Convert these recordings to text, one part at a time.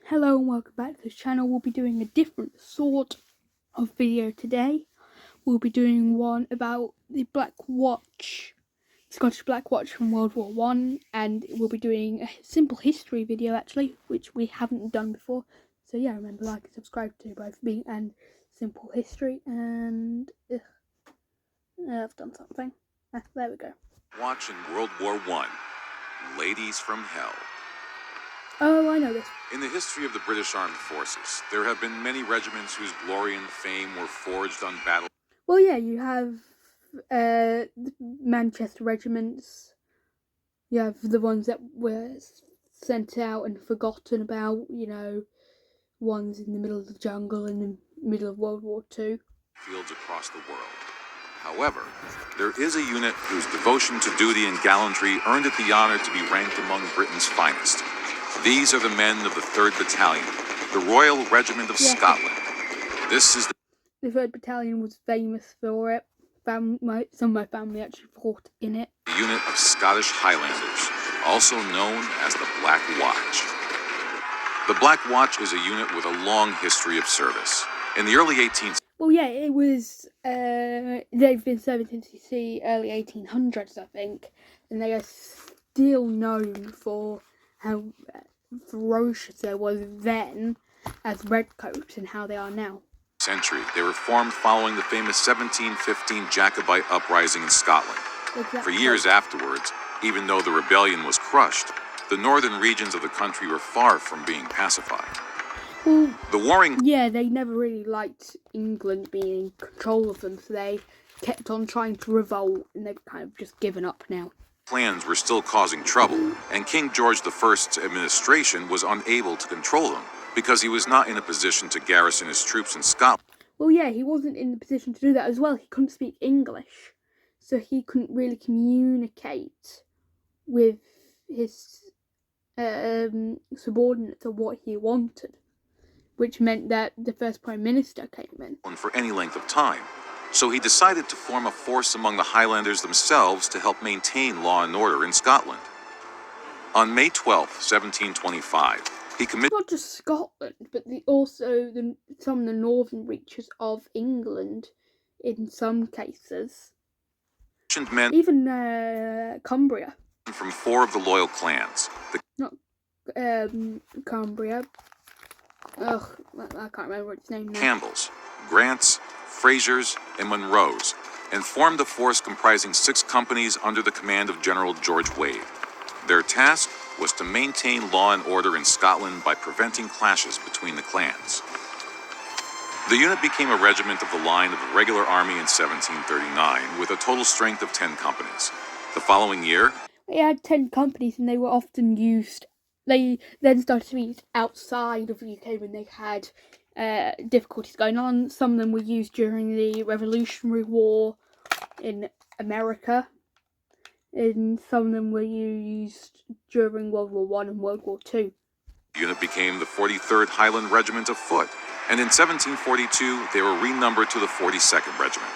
Hello and welcome back to this channel. We'll be doing a different sort of video today. We'll be doing one about the Black Watch, Scottish Black Watch from World War One, and we'll be doing a simple history video actually, which we haven't done before. So yeah, remember like and subscribe to both me and Simple History. And I've done something. There we go. Watch in World War One, Ladies from Hell. Oh, I know this. In the history of the British Armed Forces, there have been many regiments whose glory and fame were forged on battle. Well, yeah, you have the Manchester regiments. You have the ones that were sent out and forgotten about, ones in the middle of the jungle in the middle of World War II. Fields across the world. However, there is a unit whose devotion to duty and gallantry earned it the honor to be ranked among Britain's finest. These are the men of the 3rd Battalion, the Royal Regiment of Scotland. This is the 3rd Battalion was famous for it. Some of my family actually fought in it. The unit of Scottish Highlanders, also known as the Black Watch. The Black Watch is a unit with a long history of service. In the early 18th... Well, yeah, it was, they've been serving since the early 1800s, I think. And they are still known for how ferocious they was then as redcoats and how they are now. Century, they were formed following the famous 1715 Jacobite uprising in Scotland. Exactly. For years afterwards, even though the rebellion was crushed, the northern regions of the country were far from being pacified. Well, the warring... Yeah, they never really liked England being in control of them, so they kept on trying to revolt, and they've kind of just given up now. Plans were still causing trouble, and King George I's administration was unable to control them, because he was not in a position to garrison his troops in Scotland. Well, yeah, he wasn't in the position to do that as well. He couldn't speak English, so he couldn't really communicate with his subordinates of what he wanted, which meant that the first Prime Minister came in. For any length of time, so he decided to form a force among the Highlanders themselves to help maintain law and order in Scotland. On May 12, 1725, he committed... Not just Scotland, but also some of the northern reaches of England, in some cases. Men, even Cumbria. From 4 of the loyal clans. Not Cumbria. Ugh, I can't remember its name now. Campbells, Grants, Frasers, and Monroes, and formed a force comprising 6 companies under the command of General George Wade. Their task was to maintain law and order in Scotland by preventing clashes between the clans. The unit became a regiment of the line of the regular army in 1739, with a total strength of 10 companies. The following year, they had 10 companies, and they were often used. They then started to be used outside of the UK when they had difficulties going on. Some of them were used during the Revolutionary War in America, and some of them were used during World War One and World War II. The unit became the 43rd Highland Regiment of Foot, and in 1742 they were renumbered to the 42nd Regiment.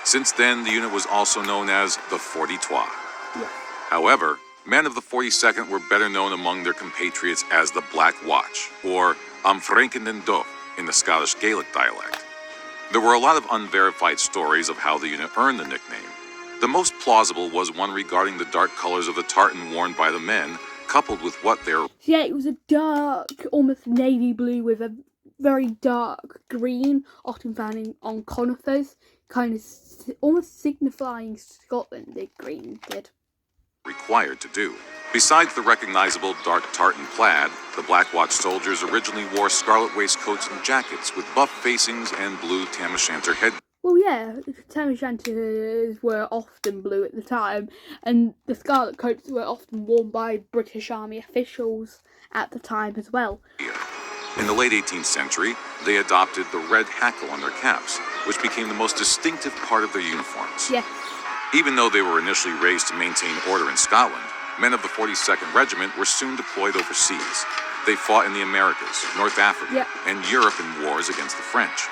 Since then, the unit was also known as the 43. Yes. However, men of the 42nd were better known among their compatriots as the Black Watch, or Am Franken den Dubh in the Scottish Gaelic dialect. There were a lot of unverified stories of how the unit earned the nickname. The most plausible was one regarding the dark colors of the tartan worn by the men, coupled with what their... Yeah, it was a dark, almost navy blue with a very dark green, often found on conifers, kind of almost signifying Scotland, the green did. Required to do. Besides the recognizable dark tartan plaid, the Black Watch soldiers originally wore scarlet waistcoats and jackets with buff facings and blue tam o'shanter head. Well, yeah, tam o'shanters were often blue at the time, and the scarlet coats were often worn by British Army officials at the time as well. In the late 18th century, they adopted the red hackle on their caps, which became the most distinctive part of their uniforms. Yes. Even though they were initially raised to maintain order in Scotland, men of the 42nd Regiment were soon deployed overseas. They fought in the Americas, North Africa, and Europe in wars against the French.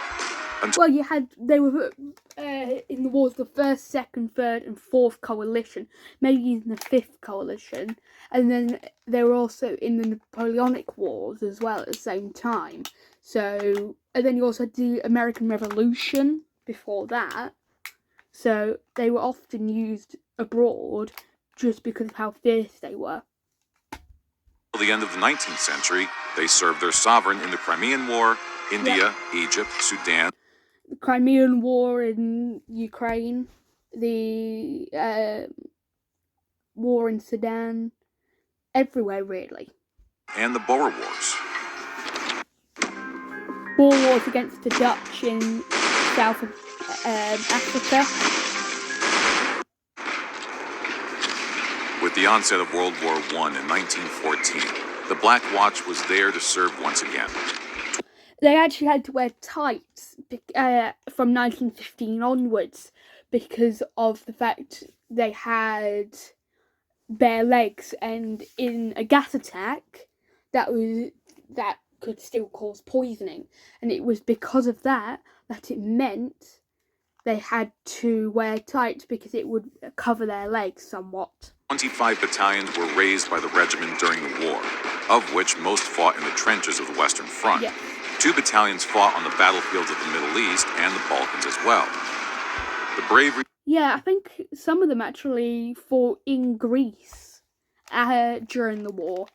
until Well, they were in the wars, the first, second, third, and fourth coalition, maybe even the fifth coalition, and then they were also in the Napoleonic Wars as well at the same time. So, and then you also had the American Revolution before that. So they were often used abroad just because of how fierce they were. the end of the 19th century, they served their sovereign in the Crimean War, India, Egypt, Sudan, The Crimean War in Ukraine, the war in Sudan, everywhere really. and the Boer Wars. Boer wars against the Dutch in South Africa. With the onset of World War I in 1914, the Black Watch was there to serve once again. They actually had to wear tights from 1915 onwards because of the fact they had bare legs, and in a gas attack that could still cause poisoning, and it was because of that it meant they had to wear tights because it would cover their legs somewhat. 25 battalions were raised by the regiment during the war, of which most fought in the trenches of the Western Front. Yes. 2 battalions fought on the battlefields of the Middle East and the Balkans as well. The bravery... Yeah, I think some of them actually fought in Greece during the war.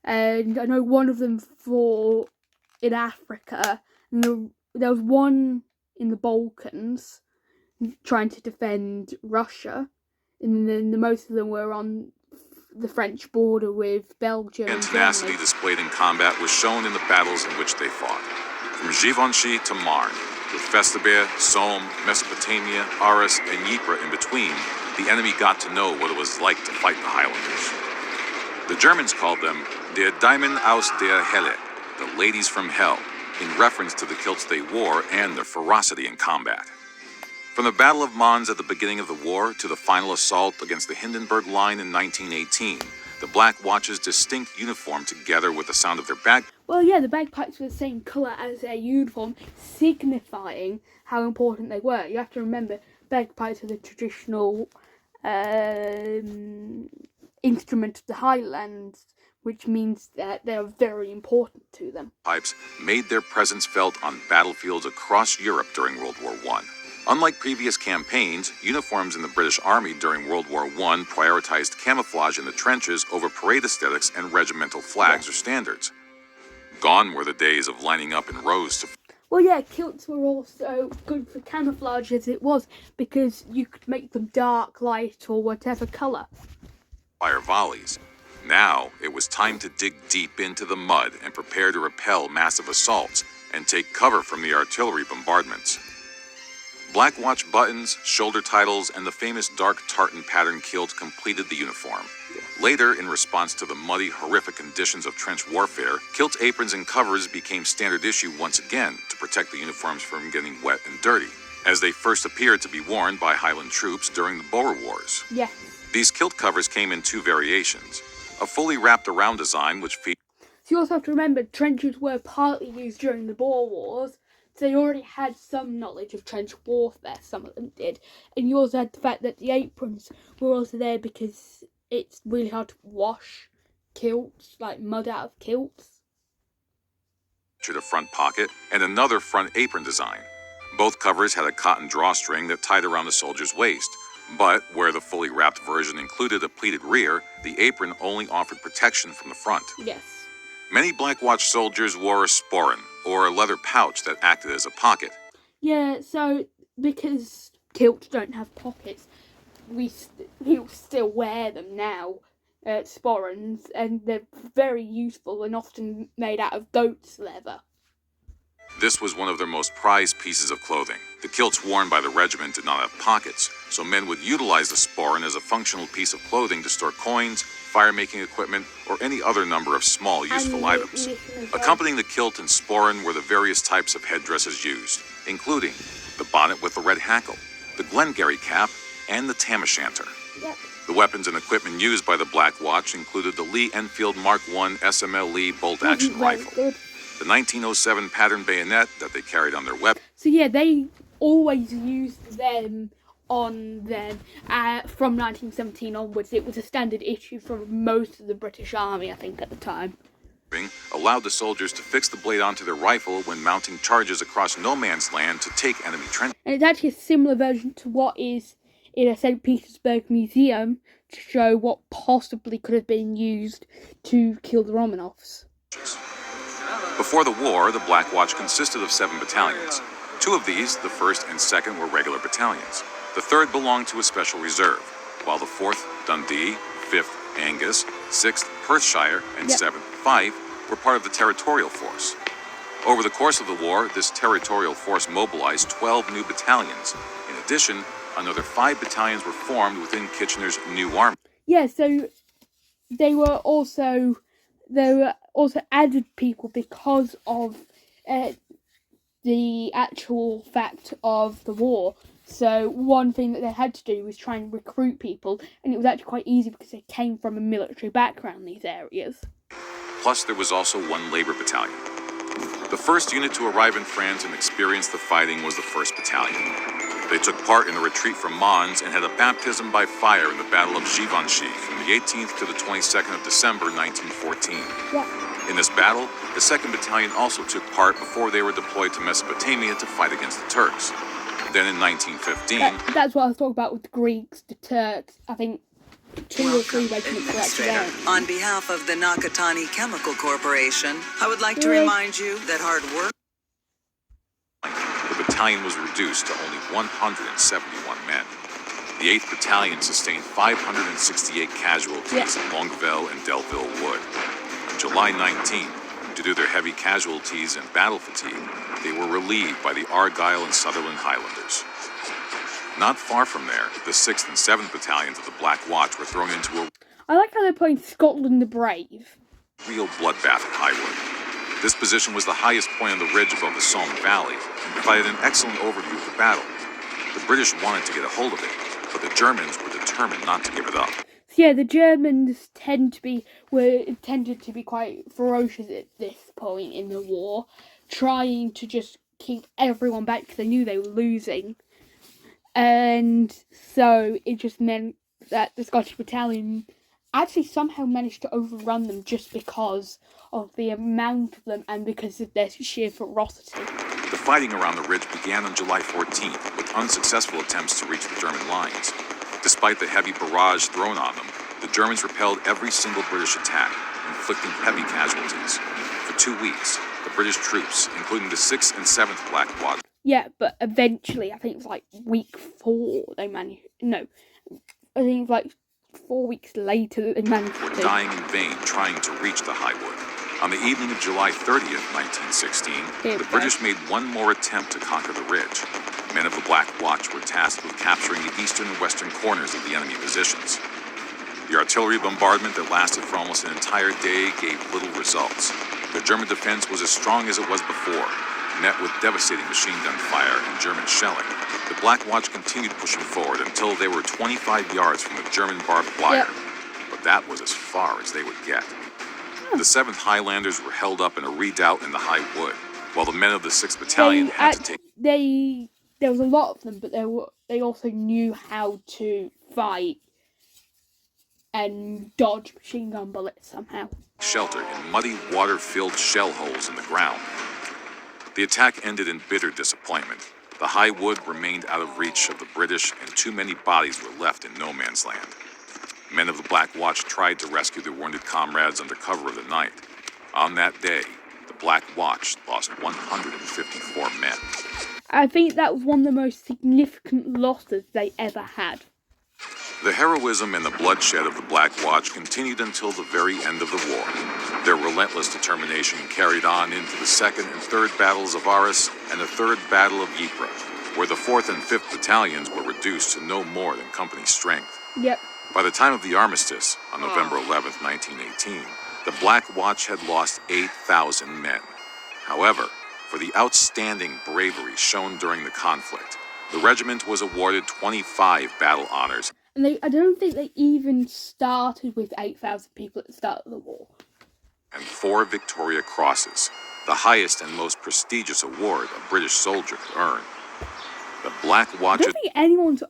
And I know one of them fought in Africa. And there was one in the Balkans trying to defend Russia. And then most of them were on the French border with Belgium and tenacity Germany. displayed in combat was shown in the battles in which they fought. From Givenchy to Marne, with Festubert, Somme, Mesopotamia, Arras, and Ypres in between, the enemy got to know what it was like to fight the Highlanders. The Germans called them Der Damen aus der Hölle, the ladies from hell, in reference to the kilts they wore and their ferocity in combat. From the Battle of Mons at the beginning of the war to the final assault against the Hindenburg Line in 1918, the Black Watch's distinct uniform together with the sound of their Well, yeah, the bagpipes were the same colour as their uniform, signifying how important they were. You have to remember, bagpipes are the traditional instrument of the Highlands, which means that they are very important to them. Pipes made their presence felt on battlefields across Europe during World War I. Unlike previous campaigns, uniforms in the British Army during World War I prioritized camouflage in the trenches over parade aesthetics and regimental flags or standards. Gone were the days of lining up in rows to... Well, yeah, kilts were also good for camouflage as it was, because you could make them dark, light, or whatever colour. Fire volleys. Now, it was time to dig deep into the mud and prepare to repel massive assaults and take cover from the artillery bombardments. Black Watch buttons, shoulder titles, and the famous dark tartan pattern kilt completed the uniform. Later, in response to the muddy, horrific conditions of trench warfare, kilt aprons and covers became standard issue once again to protect the uniforms from getting wet and dirty, as they first appeared to be worn by Highland troops during the Boer Wars. Yes. These kilt covers came in 2 variations. A fully wrapped around design which featured... So you also have to remember, trenches were partly used during the Boer Wars, so they already had some knowledge of trench warfare, some of them did. And you also had the fact that the aprons were also there because it's really hard to wash kilts, like mud out of kilts. A front pocket and another front apron design. Both covers had a cotton drawstring that tied around the soldier's waist, but where the fully wrapped version included a pleated rear, the apron only offered protection from the front. Yes. Many Black Watch soldiers wore a sporran, or a leather pouch that acted as a pocket. Yeah, so because kilts don't have pockets, people still wear them now, sporrans, and they're very useful and often made out of goat's leather. This was one of their most prized pieces of clothing. The kilts worn by the regiment did not have pockets, so men would utilize the sporran as a functional piece of clothing to store coins, fire-making equipment, or any other number of small useful items. Accompanying the kilt and sporran were the various types of headdresses used, including the bonnet with the red hackle, the Glengarry cap, and the tam-o'-shanter. Yep. The weapons and equipment used by the Black Watch included the Lee Enfield Mark I SML Lee bolt-action rifle, the 1907 pattern bayonet that they carried on their weapon. So yeah, they always used them on them from 1917 onwards. It was a standard issue for most of the British Army, I think, at the time. Allowed the soldiers to fix the blade onto their rifle when mounting charges across no man's land to take enemy trenches. And it's actually a similar version to what is in a St. Petersburg museum to show what possibly could have been used to kill the Romanovs. Before the war, the Black Watch consisted of 7 battalions. 2 of these, the 1st and 2nd, were regular battalions. The 3rd belonged to a special reserve, while the 4th, Dundee, 5th, Angus, 6th, Perthshire, and 7th, Fife, were part of the territorial force. Over the course of the war, this territorial force mobilized 12 new battalions. In addition, another 5 battalions were formed within Kitchener's new army. Yeah, so they were also added people because of the actual fact of the war. So one thing that they had to do was try and recruit people, and it was actually quite easy because they came from a military background, these areas. Plus, there was also 1 labor battalion. The first unit to arrive in France and experience the fighting was the 1st Battalion. They took part in the retreat from Mons and had a baptism by fire in the Battle of Givenchy from the 18th to the 22nd of December 1914. Yeah. In this battle, the 2nd Battalion also took part before they were deployed to Mesopotamia to fight against the Turks. Then in 1915... That's what I was talking about with the Greeks, the Turks. I think 2 or 3 regiments were actually there. On behalf of the Nakatani Chemical Corporation, I would like to remind you that hard work... The battalion was reduced to only 171 men. The 8th Battalion sustained 568 casualties in Longueville and Delville Wood. On July 19, due to their heavy casualties and battle fatigue, they were relieved by the Argyll and Sutherland Highlanders. Not far from there, the 6th and 7th Battalions of the Black Watch were thrown into a I like how they're playing Scotland the Brave. real bloodbath at Highwood. This position was the highest point on the ridge above the Somme Valley and provided an excellent overview of the battle. The British wanted to get a hold of it, but the Germans were determined not to give it up. So yeah, the Germans tended to be quite ferocious at this point in the war, trying to just keep everyone back because they knew they were losing. And so it just meant that the Scottish Battalion actually somehow managed to overrun them just because of the amount of them and because of their sheer ferocity. The fighting around the ridge began on July 14th with unsuccessful attempts to reach the German lines. Despite the heavy barrage thrown on them, the Germans repelled every single British attack, inflicting heavy casualties. For 2 weeks, the British troops, including the 6th and 7th Black Watch, Yeah, but eventually, I think it was like week 4, they managed... No, I think it was like 4 weeks later that they managed were to... dying in vain trying to reach the High Wood. On the evening of July 30th, 1916, the British made one more attempt to conquer the ridge. Men of the Black Watch were tasked with capturing the eastern and western corners of the enemy positions. The artillery bombardment that lasted for almost an entire day gave little results. The German defense was as strong as it was before, met with devastating machine gun fire and German shelling. The Black Watch continued pushing forward until they were 25 yards from the German barbed wire. But that was as far as they would get. The 7th Highlanders were held up in a redoubt in the High Wood, while the men of the 6th Battalion had to take... There was a lot of them, but they also knew how to fight and dodge machine gun bullets somehow. shelter in muddy, water-filled shell holes in the ground. The attack ended in bitter disappointment. The High Wood remained out of reach of the British, and too many bodies were left in no man's land. Men of the Black Watch tried to rescue their wounded comrades under cover of the night. On that day, the Black Watch lost 154 men. I think that was one of the most significant losses they ever had. The heroism and the bloodshed of the Black Watch continued until the very end of the war. Their relentless determination carried on into the 2nd and 3rd battles of Arras and the 3rd Battle of Ypres, where the 4th and 5th battalions were reduced to no more than company strength. Yep. By the time of the armistice, on November 11th, 1918, the Black Watch had lost 8,000 men. However, for the outstanding bravery shown during the conflict, the regiment was awarded 25 battle honors. And I don't think they even started with 8,000 people at the start of the war. And 4 Victoria Crosses. the highest and most prestigious award a British soldier could earn. The Black I Watch don't think anyone's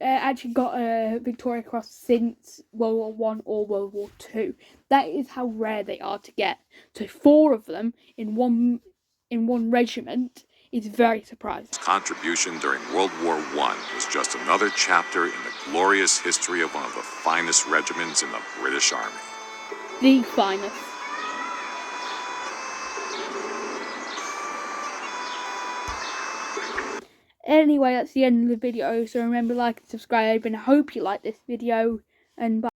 actually got a Victoria Cross since World War One or World War Two. That is how rare they are to get. So 4 of them in one regiment is very surprising. contribution during World War I was just another chapter in the glorious history of one of the finest regiments in the British Army. The finest. Anyway, that's the end of the video. So remember, like and subscribe, and I hope you like this video. And bye.